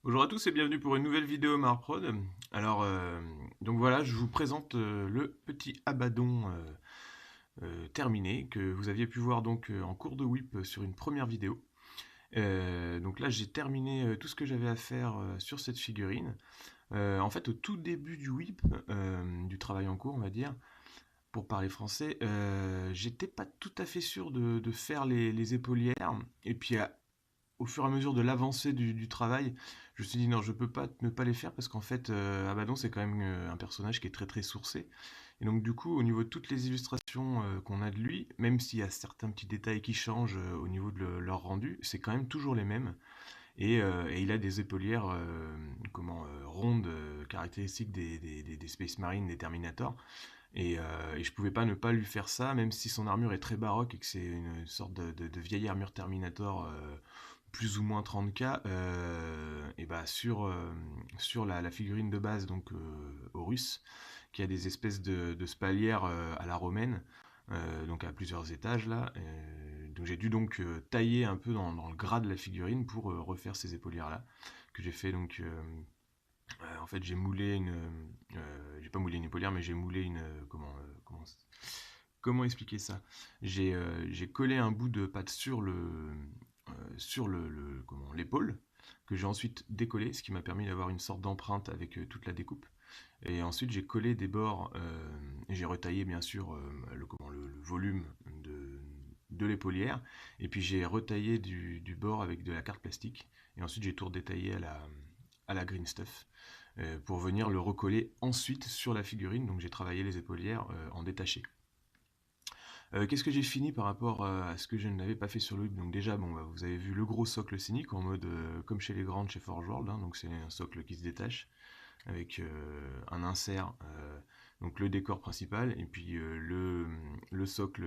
Bonjour à tous et bienvenue pour une nouvelle vidéo Marprod. Alors, donc voilà, je vous présente le petit abaddon terminé que vous aviez pu voir donc en cours de whip sur une première vidéo. Donc là, j'ai terminé tout ce que j'avais à faire sur cette figurine. En fait, au tout début du whip, du travail en cours, on va dire, pour parler français, j'étais pas tout à fait sûr de faire les épaulières. Et puis au fur et à mesure de l'avancée du travail, je me suis dit non, je peux pas ne pas les faire parce qu'en fait, Abaddon c'est quand même un personnage qui est très très sourcé. Et donc du coup, au niveau de toutes les illustrations qu'on a de lui, même s'il y a certains petits détails qui changent au niveau de leur rendu, c'est quand même toujours les mêmes. Et il a des épaulières rondes, caractéristiques des Space Marines, des Terminators. Et je pouvais pas ne pas lui faire ça, même si son armure est très baroque et que c'est une sorte de vieille armure Terminator plus ou moins 30K, et bah sur la figurine de base, donc Horus, qui a des espèces de spalières à la romaine, donc à plusieurs étages là. Donc j'ai dû donc tailler un peu dans le gras de la figurine pour refaire ces épaulières là, que j'ai fait donc. En fait, j'ai moulé une. J'ai pas moulé une épaulière, mais j'ai moulé une. Comment expliquer ça? J'ai collé un bout de pâte sur l'épaule, que j'ai ensuite décollé, ce qui m'a permis d'avoir une sorte d'empreinte avec toute la découpe. Et ensuite, j'ai collé des bords, et j'ai retaillé bien sûr le volume de l'épaulière. Et puis j'ai retaillé du bord avec de la carte plastique. Et ensuite, j'ai tout redétaillé à la green stuff pour venir le recoller ensuite sur la figurine. Donc j'ai travaillé les épaulières en détaché. Qu'est-ce que j'ai fini par rapport à ce que je n'avais pas fait sur le web? Donc déjà, bon, bah, vous avez vu le gros socle scénique en mode comme chez les grandes chez Forge World, hein, donc c'est un socle qui se détache avec un insert, donc le décor principal, et puis le socle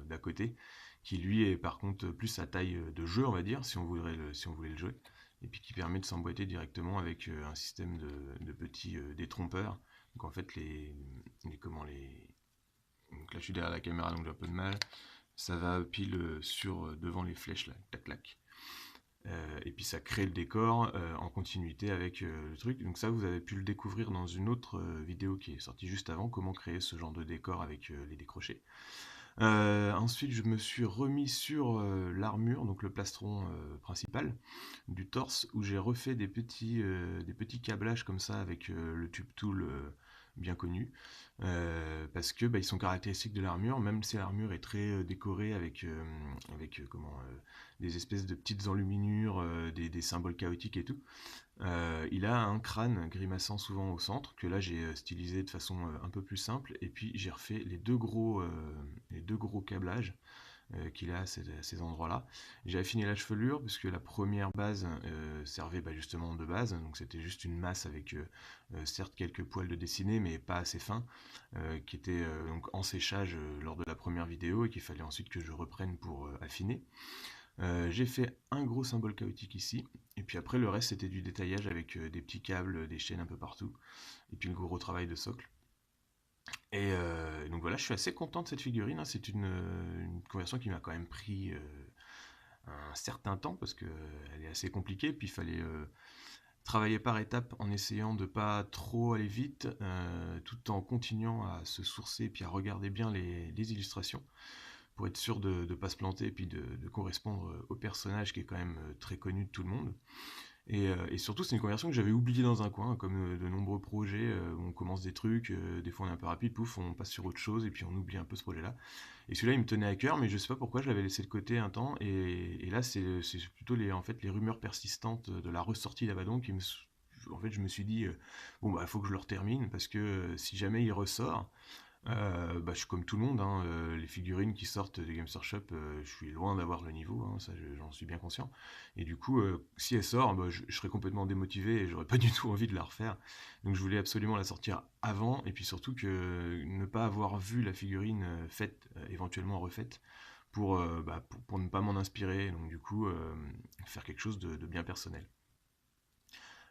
d'à côté, qui lui est par contre plus à taille de jeu, on va dire, si on voulait le jouer, et puis qui permet de s'emboîter directement avec un système de petits détrompeurs. Donc en fait, donc là je suis derrière la caméra donc j'ai un peu de mal, ça va pile sur devant les flèches là, tac tac. Et puis ça crée le décor en continuité avec le truc. Donc ça, vous avez pu le découvrir dans une autre vidéo qui est sortie juste avant, comment créer ce genre de décor avec les décrochés. Ensuite, je me suis remis sur l'armure, donc le plastron principal du torse, où j'ai refait des petits câblages comme ça avec le tube tool bien connu, parce que bah, ils sont caractéristiques de l'armure, même si l'armure est très décorée avec des espèces de petites enluminures, des symboles chaotiques et tout. Il a un crâne grimaçant souvent au centre, que là j'ai stylisé de façon un peu plus simple, et puis j'ai refait les deux gros câblages qu'il a à ces endroits-là. J'ai affiné la chevelure, puisque la première base servait bah, justement de base, donc c'était juste une masse avec certes quelques poils de dessiné, mais pas assez fins, qui était donc en séchage lors de la première vidéo, et qu'il fallait ensuite que je reprenne pour affiner. J'ai fait un gros symbole chaotique ici, et puis après le reste c'était du détaillage avec des petits câbles, des chaînes un peu partout, et puis le gros travail de socle. Et donc voilà, je suis assez content de cette figurine, hein. C'est une conversion qui m'a quand même pris un certain temps, parce qu'elle est assez compliquée, puis il fallait travailler par étapes en essayant de pas trop aller vite, tout en continuant à se sourcer, puis à regarder bien les illustrations, pour être sûr de ne pas se planter, et puis de correspondre au personnage qui est quand même très connu de tout le monde. Et surtout, c'est une conversion que j'avais oubliée dans un coin, comme de nombreux projets où on commence des trucs, des fois on est un peu rapide, pouf, on passe sur autre chose, et puis on oublie un peu ce projet-là. Et celui-là, il me tenait à cœur, mais je sais pas pourquoi je l'avais laissé de côté un temps, et là, c'est plutôt en fait, les rumeurs persistantes de la ressortie d'Abaddon qui me... En fait, je me suis dit, bon, bah, il faut que je le termine, parce que si jamais il ressort, bah, je suis comme tout le monde, hein, les figurines qui sortent des Games Workshop, je suis loin d'avoir le niveau, hein, ça j'en suis bien conscient. Et du coup, si elle sort, bah, je serais complètement démotivé et j'aurais pas du tout envie de la refaire. Donc je voulais absolument la sortir avant, et puis surtout que ne pas avoir vu la figurine faite, éventuellement refaite, pour ne pas m'en inspirer. Donc du coup, faire quelque chose de bien personnel.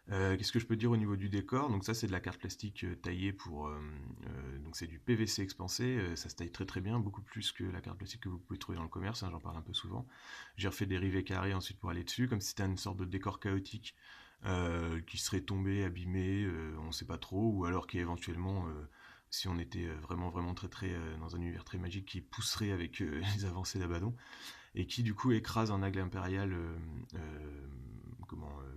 Qu'est-ce que je peux dire au niveau du décor? Donc ça c'est de la carte plastique taillée donc c'est du PVC expansé, ça se taille très très bien, beaucoup plus que la carte plastique que vous pouvez trouver dans le commerce, hein, j'en parle un peu souvent. J'ai refait des rivets carrés ensuite pour aller dessus, comme si c'était une sorte de décor chaotique. qui serait tombé, abîmé, on ne sait pas trop, ou alors qui éventuellement, si on était vraiment vraiment très très dans un univers très magique, qui pousserait avec les avancées d'Abaddon, et qui du coup écrase un aigle impérial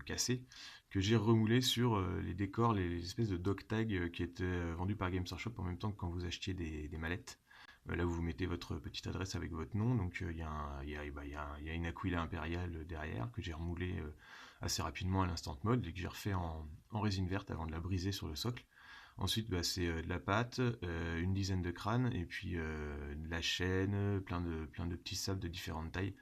cassé, que j'ai remoulé sur les décors, les espèces de dog tags qui étaient vendus par Games Workshop en même temps que quand vous achetiez des mallettes. Là, vous mettez votre petite adresse avec votre nom, donc il y a il y a une Aquila impériale derrière que j'ai remoulé assez rapidement à l'instant mode et que j'ai refait en résine verte avant de la briser sur le socle. Ensuite, c'est de la pâte, une dizaine de crânes, et puis de la chaîne, plein de petits sables de différentes tailles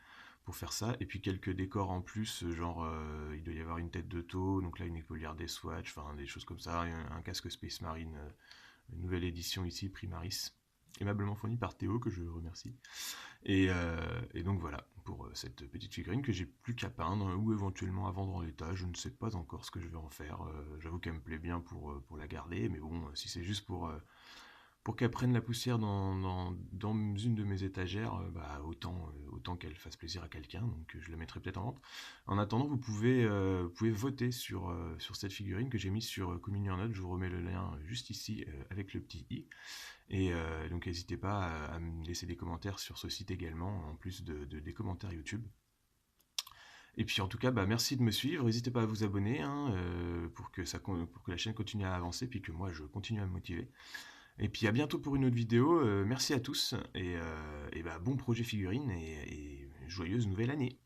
pour faire ça. Et puis quelques décors en plus, genre il doit y avoir une tête de taupe, donc là une écolière des Swatch, enfin des choses comme ça, un casque Space Marine, une nouvelle édition ici, Primaris, aimablement fournie par Théo, que je remercie. Et donc voilà, pour cette petite figurine que j'ai plus qu'à peindre ou éventuellement à vendre en l'état, je ne sais pas encore ce que je vais en faire. J'avoue qu'elle me plaît bien pour la garder, mais bon, si c'est juste pour qu'elle prenne la poussière dans une de mes étagères, autant qu'elle fasse plaisir à quelqu'un, donc je la mettrai peut-être en vente. En attendant, vous pouvez voter sur cette figurine que j'ai mise sur Communion Note, je vous remets le lien juste ici avec le petit i. Et donc n'hésitez pas à me laisser des commentaires sur ce site également, en plus des commentaires YouTube. Et puis en tout cas, merci de me suivre, n'hésitez pas à vous abonner hein, pour que la chaîne continue à avancer, puis que moi je continue à me motiver. Et puis à bientôt pour une autre vidéo, merci à tous, et bon projet figurine, et joyeuse nouvelle année.